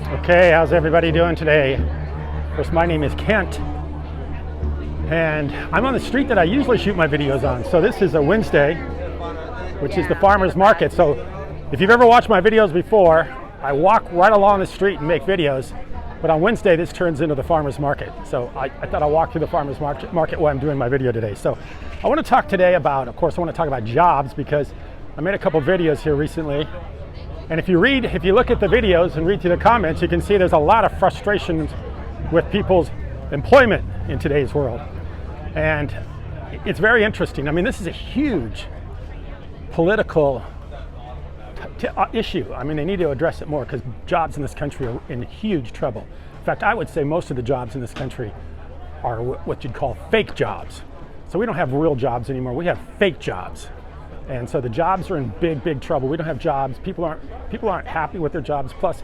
Okay, how's everybody doing today? Of course, my name is Kent, and I'm on the street that I usually shoot my videos on. So this is a Wednesday, which is the farmer's market. So if you've ever watched my videos before, I walk right along the street and make videos, but on Wednesday this turns into the farmer's market. So I thought I'd walk through the farmer's market while I'm doing my video today. So I want to talk today about, of course, I want to talk about jobs because I made a couple videos here recently. And if you look at the videos and read through the comments, you can see there's a lot of frustrations with people's employment in today's world. And it's very interesting. I mean, this is a huge political issue. I mean, they need to address it more because jobs in this country are in huge trouble. In fact, I would say most of the jobs in this country are what you'd call fake jobs. So we don't have real jobs anymore. We have fake jobs. And so the jobs are in big trouble. We don't have jobs. People aren't happy with their jobs. Plus,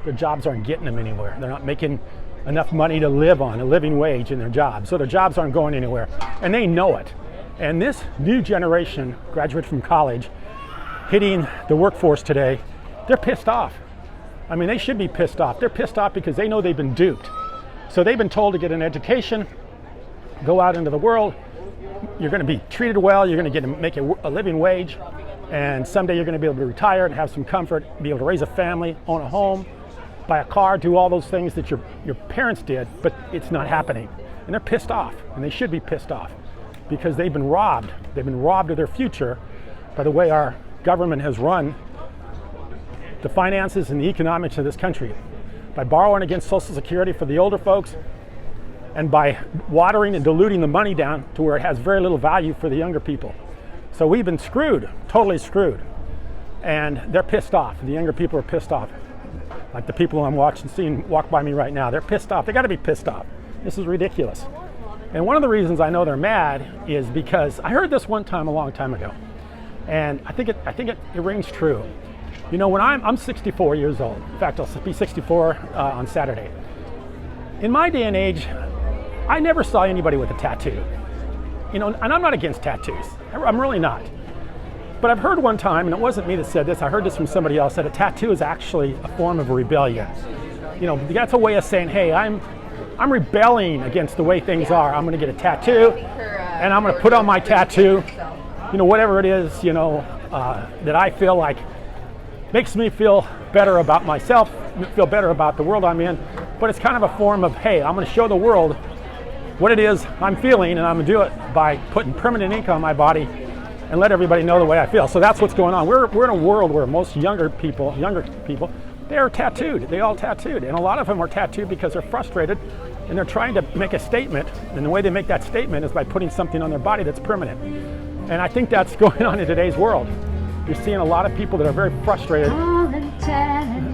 their jobs aren't getting them anywhere. They're not making enough money to live on, a living wage in their jobs. So their jobs aren't going anywhere. And they know it. And this new generation, graduate from college, hitting the workforce today, they're pissed off. I mean, they should be pissed off. They're pissed off because they know they've been duped. So they've been told to get an education, go out into the world, you're going to be treated well, you're going to make a living wage, and someday you're going to be able to retire and have some comfort, be able to raise a family, own a home, buy a car, do all those things that your parents did, but it's not happening. And they're pissed off, and they should be pissed off because they've been robbed. They've been robbed of their future by the way our government has run the finances and the economics of this country, by borrowing against Social Security for the older folks, and by watering and diluting the money down to where it has very little value for the younger people. So we've been screwed, totally screwed. And they're pissed off. The younger people are pissed off. Like the people I'm seeing walk by me right now, they're pissed off. They gotta be pissed off. This is ridiculous. And one of the reasons I know they're mad is because I heard this one time a long time ago. And I think it rings true. You know, when I'm 64 years old. In fact, I'll be 64 on Saturday. In my day and age, I never saw anybody with a tattoo. You know, and I'm not against tattoos. I'm really not. But I've heard one time, and it wasn't me that said this, I heard this from somebody else, that a tattoo is actually a form of rebellion. You know, that's a way of saying, hey, I'm rebelling against the way things are. I'm gonna get a tattoo, and I'm gonna put on my tattoo, you know, whatever it is, you know, that I feel like makes me feel better about myself, feel better about the world I'm in. But it's kind of a form of, hey, I'm gonna show the world what it is I'm feeling, and I'm gonna do it by putting permanent ink on my body and let everybody know the way I feel. So that's what's going on. We're in a world where most younger people, they are tattooed. They all tattooed, and a lot of them are tattooed because they're frustrated and they're trying to make a statement. And the way they make that statement is by putting something on their body that's permanent. And I think that's going on in today's world. You're seeing a lot of people that are very frustrated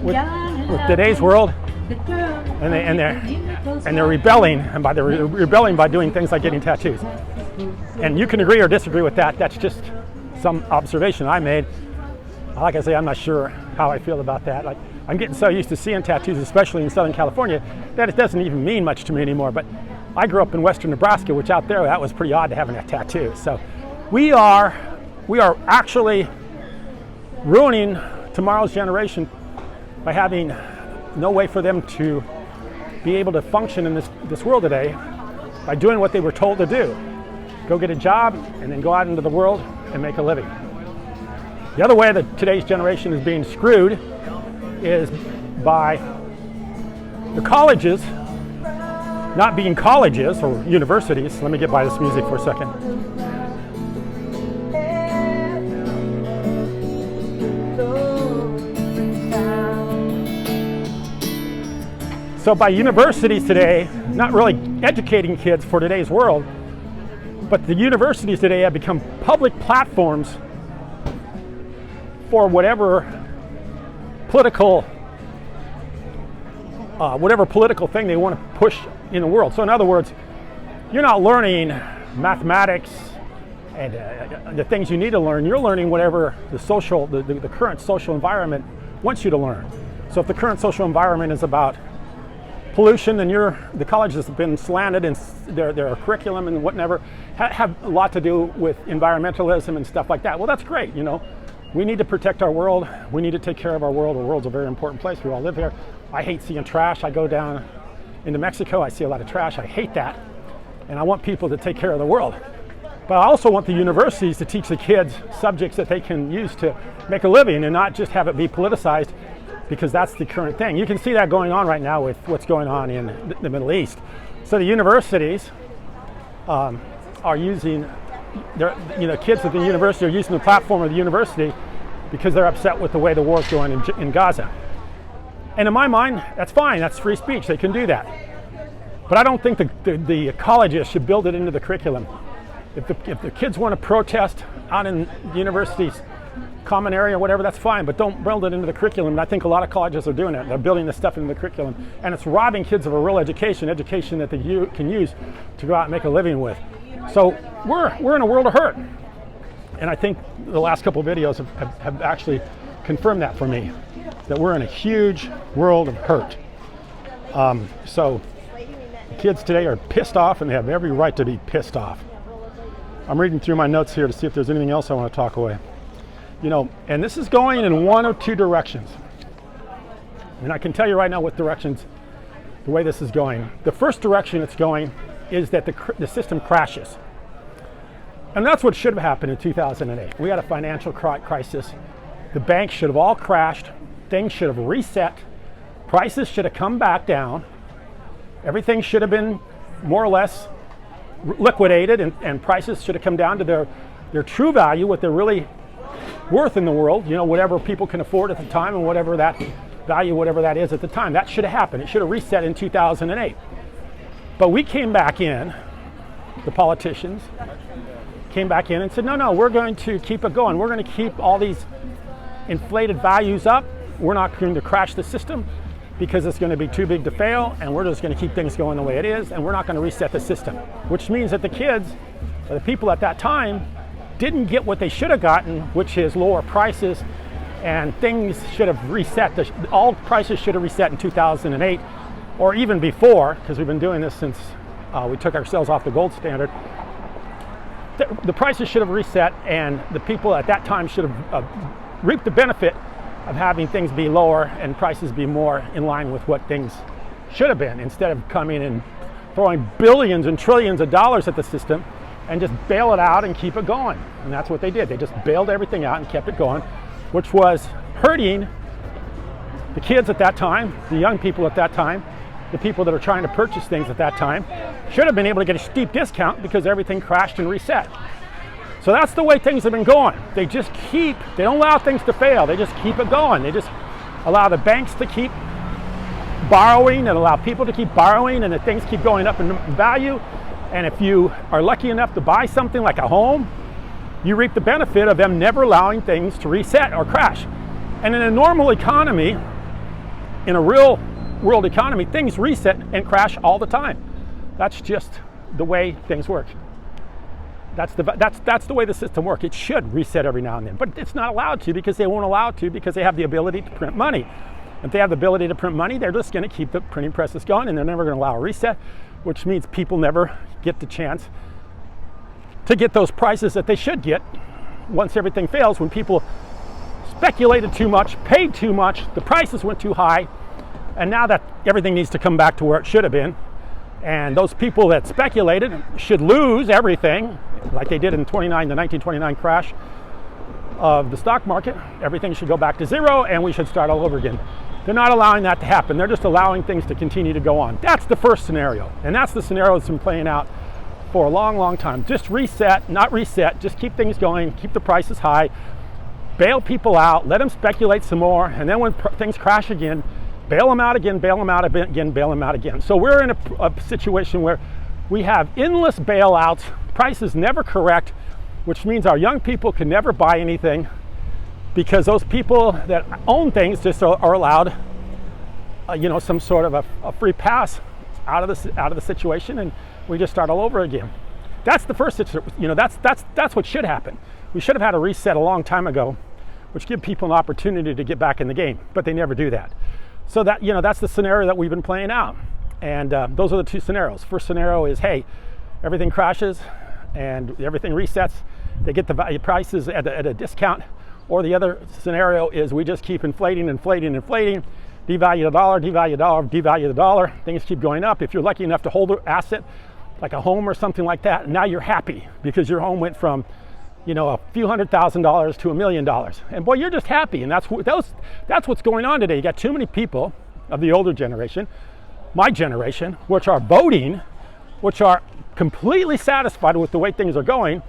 with today's world, and they're rebelling, and they're rebelling by doing things like getting tattoos. And you can agree or disagree with that. That's just some observation I made. Like I say, I'm not sure how I feel about that. Like, I'm getting so used to seeing tattoos, especially in Southern California, that it doesn't even mean much to me anymore. But I grew up in Western Nebraska, which out there, that was pretty odd to having a tattoo. So we are actually ruining tomorrow's generation by having no way for them to be able to function in this world today by doing what they were told to do. Go get a job and then go out into the world and make a living. The other way that today's generation is being screwed is by the colleges not being colleges or universities. Let me get by this music for a second. So by universities today, not really educating kids for today's world, but the universities today have become public platforms for whatever political thing they want to push in the world. So in other words, you're not learning mathematics and the things you need to learn. You're learning whatever the current social environment wants you to learn. So if the current social environment is about pollution, then the college has been slanted, and their curriculum and whatever have a lot to do with environmentalism and stuff like that. Well, that's great, you know. We need to protect our world. We need to take care of our world. Our world's a very important place. We all live here. I hate seeing trash. I go down into Mexico. I see a lot of trash. I hate that. And I want people to take care of the world. But I also want the universities to teach the kids subjects that they can use to make a living and not just have it be politicized, because that's the current thing. You can see that going on right now with what's going on in the Middle East. So the universities are using, kids at the university are using the platform of the university because they're upset with the way the war is going in Gaza. And in my mind, that's fine. That's free speech. They can do that. But I don't think the colleges should build it into the curriculum. If the kids want to protest out in the university's common area or whatever, that's fine, but don't build it into the curriculum. And I think a lot of colleges are doing it. They're building this stuff into the curriculum, and it's robbing kids of a real education that they can use to go out and make a living with. So we're in a world of hurt. And I think the last couple of videos have actually confirmed that for me, that we're in a huge world of hurt. So kids today are pissed off, and they have every right to be pissed off. I'm reading through my notes here to see if there's anything else I want to talk away. And this is going in one of two directions. And I can tell you right now what directions, the way this is going. The first direction it's going is that the system crashes. And that's what should have happened in 2008. We had a financial crisis. The banks should have all crashed. Things should have reset. Prices should have come back down. Everything should have been more or less liquidated, and prices should have come down to their true value, what they're really worth in the world, whatever people can afford at the time, and whatever that value, whatever that is at the time. That should have happened. It should have reset in 2008. But we came back in, the politicians came back in and said, no, we're going to keep it going. We're going to keep all these inflated values up. We're not going to crash the system because it's going to be too big to fail, and we're just going to keep things going the way it is, and we're not going to reset the system. Which means that the kids, or the people at that time, didn't get what they should have gotten, which is lower prices, and things should have reset. All prices should have reset in 2008, or even before, because we've been doing this since we took ourselves off the gold standard. The prices should have reset, and the people at that time should have reaped the benefit of having things be lower and prices be more in line with what things should have been, instead of coming and throwing billions and trillions of dollars at the system and just bail it out and keep it going. And that's what they did. They just bailed everything out and kept it going, which was hurting the kids at that time, the young people at that time, the people that are trying to purchase things at that time. Should have been able to get a steep discount because everything crashed and reset. So that's the way things have been going. They don't allow things to fail. They just keep it going. They just allow the banks to keep borrowing and allow people to keep borrowing, and the things keep going up in value. And if you are lucky enough to buy something like a home, you reap the benefit of them never allowing things to reset or crash. And in a normal economy, in a real world economy, things reset and crash all the time. That's just the way things work. That's the way the system works. It should reset every now and then, but it's not allowed to, because they won't allow it to, because they have the ability to print money. If they have the ability to print money, they're just going to keep the printing presses going, and they're never going to allow a reset, which means people never get the chance to get those prices that they should get once everything fails. When people speculated too much, paid too much, the prices went too high, and now that everything needs to come back to where it should have been, and those people that speculated should lose everything, like they did in the 1929 crash of the stock market. Everything should go back to zero, and we should start all over again. They're not allowing that to happen. They're just allowing things to continue to go on. That's the first scenario, and that's the scenario that's been playing out for a long, long time. Just reset, not reset, just keep things going, keep the prices high, bail people out, let them speculate some more, and then when things crash again, bail them out again, bail them out again, bail them out again. So we're in a situation where we have endless bailouts, prices never correct, which means our young people can never buy anything, because those people that own things just are allowed, some sort of a free pass out of the situation, and we just start all over again. That's the first, that's what should happen. We should have had a reset a long time ago, which give people an opportunity to get back in the game, but they never do that. So that's the scenario that we've been playing out. And those are the two scenarios. First scenario is, hey, everything crashes and everything resets. They get the value prices at a discount, Or the other scenario is we just keep inflating, devalue the dollar, devalue the dollar. Things keep going up. If you're lucky enough to hold an asset like a home or something like that, now you're happy because your home went from, you know, a few $100,000 to $1 million. And boy, you're just happy. And that's what's going on today. You got too many people of the older generation, my generation, which are voting, which are completely satisfied with the way things are going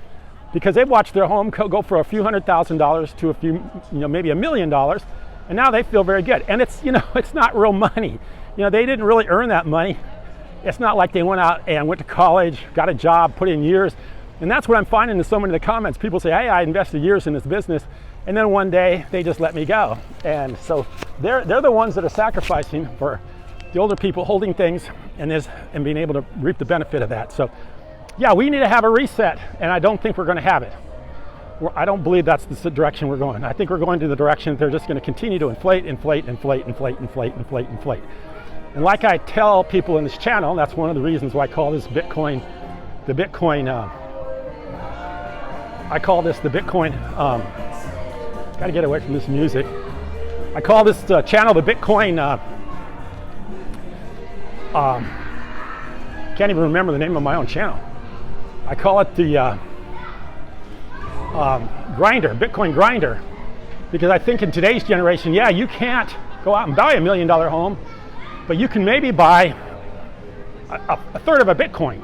because they've watched their home go for a few $100,000 to a few, you know, maybe $1 million. And now they feel very good. And it's, you know, it's not real money. You know, they didn't really earn that money. It's not like they went out and went to college, got a job, put in years. And that's what I'm finding in so many of the comments. People say, hey, I invested years in this business, and then one day they just let me go. And so they're the ones that are sacrificing for the older people holding things and being able to reap the benefit of that. So yeah, we need to have a reset, and I don't think we're gonna have it. I don't believe that's the direction we're going. I think we're going to the direction they're just gonna continue to inflate. And like I tell people in this channel, that's one of the reasons why I call this Bitcoin, gotta get away from this music. I call this channel the Bitcoin, can't even remember the name of my own channel. I call it the Bitcoin grinder, because I think in today's generation, yeah, you can't go out and buy $1 million home, but you can maybe buy a third of a Bitcoin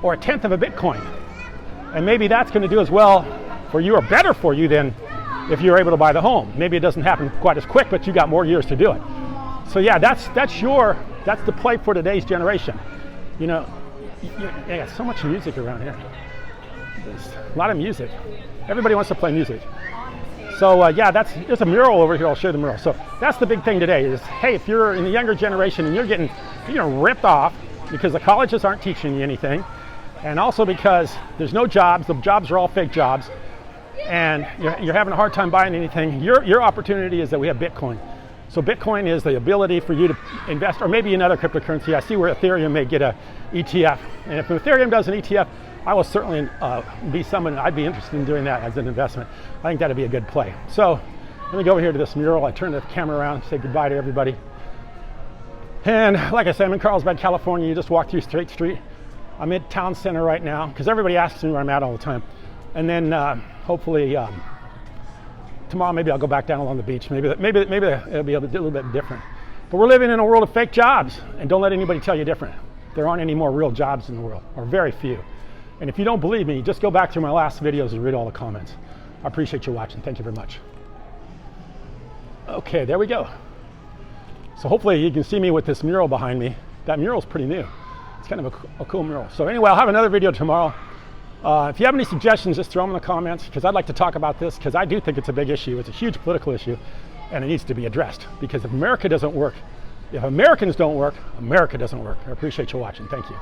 or a tenth of a Bitcoin. And maybe that's going to do as well for you or better for you than if you're able to buy the home. Maybe it doesn't happen quite as quick, but you got more years to do it. So yeah, that's the play for today's generation. You know, you got so much music around here. There's a lot of music. Everybody wants to play music. So yeah, there's a mural over here. I'll show you the mural. So that's the big thing today is, hey, if you're in the younger generation and you're getting ripped off because the colleges aren't teaching you anything, and also because there's no jobs, the jobs are all fake jobs, and you're having a hard time buying anything, your opportunity is that we have Bitcoin. So Bitcoin is the ability for you to invest, or maybe another cryptocurrency. I see where Ethereum may get a ETF, and if Ethereum does an ETF, I will certainly be someone, I'd be interested in doing that as an investment. I think that'd be a good play. So let me go over here to this mural. I turn the camera around and say goodbye to everybody. And like I said, I'm in Carlsbad, California. You just walk through Straight Street. I'm at Town Center right now because everybody asks me where I'm at all the time. And then hopefully tomorrow maybe I'll go back down along the beach. Maybe it'll be a little bit different. But we're living in a world of fake jobs, and don't let anybody tell you different. There aren't any more real jobs in the world, or very few. And if you don't believe me, just go back through my last videos and read all the comments. I appreciate you watching. Thank you very much. Okay, there we go. So hopefully you can see me with this mural behind me. That mural's pretty new. It's kind of a cool mural. So anyway, I'll have another video tomorrow. If you have any suggestions, just throw them in the comments, because I'd like to talk about this, because I do think it's a big issue. It's a huge political issue, and it needs to be addressed. Because if America doesn't work, if Americans don't work, America doesn't work. I appreciate you watching. Thank you.